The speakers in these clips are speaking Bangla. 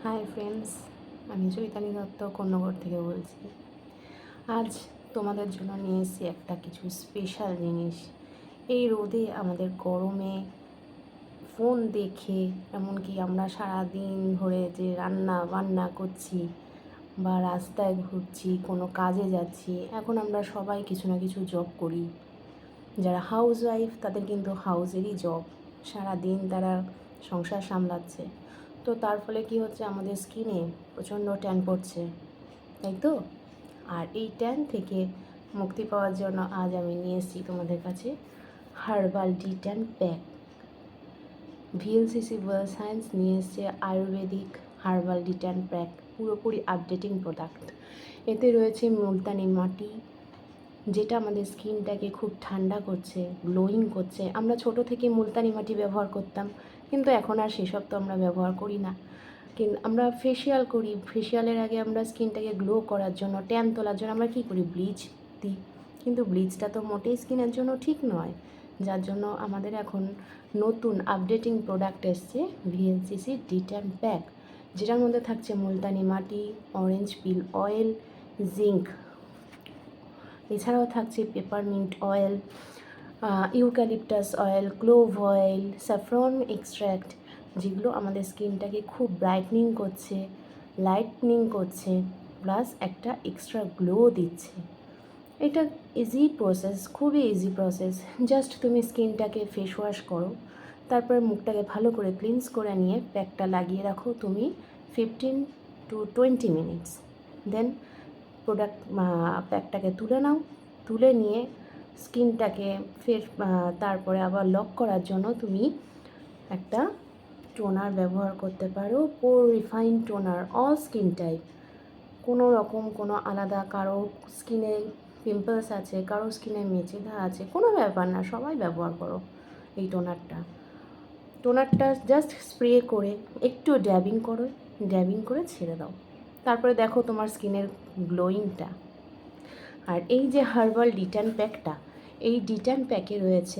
হাই ফ্রেন্ডস, আমি চৈতালি দত্ত কন্যগর থেকে বলছি। আজ তোমাদের জন্য নিয়ে এসেছি একটা কিছু স্পেশাল জিনিস। এই রোদে আমাদের গরমে ফোন দেখে, এমনকি আমরা সারাদিন ধরে যে রান্না বান্না করছি বা রাস্তায় ঘুরছি, কোনো কাজে যাচ্ছি, এখন আমরা সবাই কিছু না কিছু জব করি। যারা হাউস ওয়াইফ তাদের কিন্তু হাউসেরই জব, সারাদিন তারা সংসার সামলাচ্ছে। তো তার ফলে কী হচ্ছে, আমাদের স্কিনে প্রচণ্ড ট্যান পড়ছে, তাই তো? আর এই ট্যান থেকে মুক্তি পাওয়ার জন্য আজ আমি নিয়ে এসেছি তোমাদের কাছে herbal D tan pack. VLCC well science নিয়ে এসছে Ayurvedic herbal D tan pack, পুরোপুরি আপডেটিং প্রোডাক্ট। এতে রয়েছে মুলতানি মাটি, যেটা আমাদের স্কিনটাকে খুব ঠান্ডা করছে, গ্লোয়িং করছে। আমরা ছোট থেকে মুলতানি মাটি ব্যবহার করতাম, কিন্তু এখন আর সেসব তো আমরা ব্যবহার করি না। কিন্তু আমরা ফেসিয়াল করি, ফেসিয়ালের আগে আমরা স্কিনটাকে গ্লো করার জন্য, ট্যান তোলার জন্য আমরা কী করি, ব্লিচ দিই। কিন্তু ব্লিচটা তো মোটেই স্কিনের জন্য ঠিক নয়, যার জন্য আমাদের এখন নতুন আপডেটিং প্রোডাক্ট এসছে ভিএলসিসি ডি ট্যান প্যাক, যেটার মধ্যে থাকছে মুলতানি মাটি, অরেঞ্জ পিল অয়েল, জিঙ্ক, এছাড়াও থাকছে peppermint oil, eucalyptus oil, clove oil, saffron extract, যেগুলো আমাদের স্কিনটাকে খুব ব্রাইটনিং করছে, লাইটনিং করছে, প্লাস একটা এক্সট্রা গ্লো দিচ্ছে। এটা ইজি প্রসেস, খুবই ইজি প্রসেস। জাস্ট তুমি স্কিনটাকে ফেস ওয়াশ করো, তারপরে মুখটাকে ভালো করে ক্লিনস করে নিয়ে প্যাকটা লাগিয়ে রাখো তুমি 15 to 20 মিনিটস। দেন প্রোডাক্ট প্যাকটাকে তুলে নাও, তুলে নিয়ে স্কিনটাকে ফের তারপরে আবার লক করার জন্য তুমি একটা টোনার ব্যবহার করতে পারো, pore refine toner, all skin type. কোনো রকম কোনো আলাদা, কারো স্কিনে পিম্পলস আছে, কারো স্কিনে মেচেদা আছে, কোনো ব্যাপার না, সবাই ব্যবহার করো এই টোনারটা জাস্ট স্প্রে করে একটু ড্যাবিং করে ছেড়ে দাও। তারপরে দেখো তোমার স্কিনের গ্লোয়িংটা। আর এই যে হার্বাল ডি ট্যান প্যাকটা, এই ডি ট্যান প্যাকে রয়েছে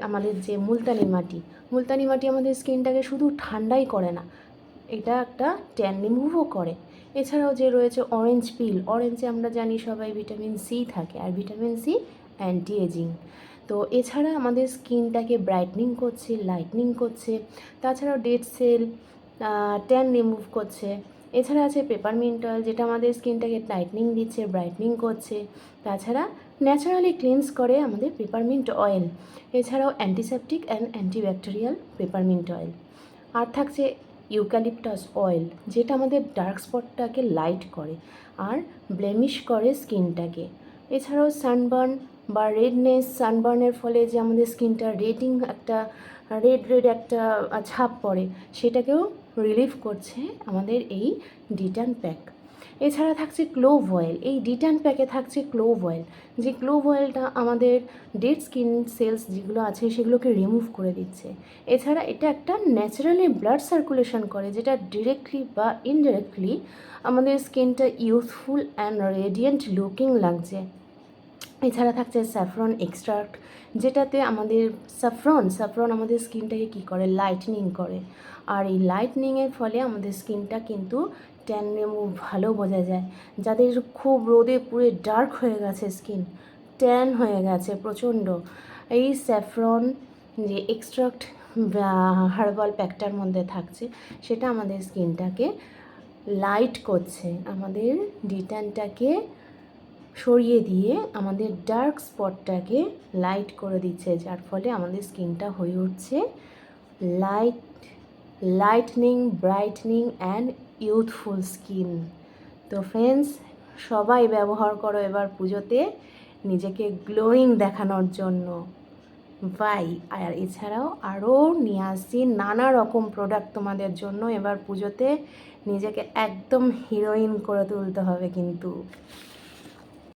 আমাদের যে মুলতানি মাটি আমাদের স্কিনটাকে শুধু ঠান্ডাই করে না, এটা একটা ট্যান রিমুভও করে। এছাড়াও যে রয়েছে অরেঞ্জ পিল, অরেঞ্জে আমরা জানি সবাই ভিটামিন সি থাকে, আর ভিটামিন সি অ্যান্টি এজিং। তো এছাড়া আমাদের স্কিনটাকে ব্রাইটনিং করছে, লাইটনিং করছে, তাছাড়াও ডেড সেল, ট্যান রিমুভ করছে। এছাড়া আছে পেপারমিন্ট অয়েল, যেটা আমাদের স্কিনটাকে লাইটনিং দিচ্ছে, ব্রাইটনিং করছে। তাছাড়া ন্যাচারালি ক্লিনস করে আমাদের পেপারমিন্ট অয়েল। এছাড়াও antiseptic and antibacterial peppermint oil. আর থাকছে ইউক্যালিপটাস অয়েল, যেটা আমাদের ডার্ক স্পটটাকে লাইট করে আর ব্লেমিশ করে স্কিনটাকে। এছাড়াও সানবার্ন বা রেডনেস, সানবার্নের ফলে যে আমাদের স্কিনটা একটা রেড একটা ছাপ পড়ে, সেটাকেও রিলিফ করছে আমাদের এই ডি ট্যান প্যাক। এছাড়া থাকছে ক্লোভ অয়েল, এই ডি ট্যান প্যাকে থাকছে ক্লোভ অয়েল, যে ক্লোভ অয়েলটা আমাদের ডেড স্কিন সেলস যেগুলো আছে সেগুলোকে রিমুভ করে দিচ্ছে। এছাড়া এটা একটা ন্যাচারালি ব্লাড সার্কুলেশন করে, যেটা ডিরেক্টলি বা ইনডিরেক্টলি আমাদের স্কিনটা ইউথফুল অ্যান্ড রেডিয়েন্ট লুকিং লাগছে। এছাড়া থাকছে স্যাফরন এক্সট্রাক্ট, যেটাতে আমাদের স্যাফরন আমাদের স্কিনটাকে কী করে, লাইটনিং করে। আর এই লাইটনিংয়ের ফলে আমাদের স্কিনটা কিন্তু ট্যান রিমুভ ভালো বোঝা যায়। যাদের খুব রোদে পুরো ডার্ক হয়ে গেছে স্কিন, ট্যান হয়ে গেছে প্রচণ্ড, এই স্যাফরন যে এক্সট্রাক্ট হার্বাল প্যাকটার মধ্যে থাকছে, সেটা আমাদের স্কিনটাকে লাইট করছে, আমাদের ডি ট্যানটাকে সরিয়ে দিয়ে আমাদের ডার্ক স্পটটাকে লাইট করে দিচ্ছে, যার ফলে আমাদের স্কিনটা হয়ে উঠছে lightning, brightening and youthful skin. তো ফ্রেন্ডস, সবাই ব্যবহার করো এবার পুজোতে নিজেকে গ্লোয়িং দেখানোর জন্য। আর এছাড়াও আরও নিয়ে আসছি নানা রকম প্রোডাক্ট তোমাদের জন্য। এবার পুজোতে নিজেকে একদম হিরোইন করে তুলতে হবে কিন্তু।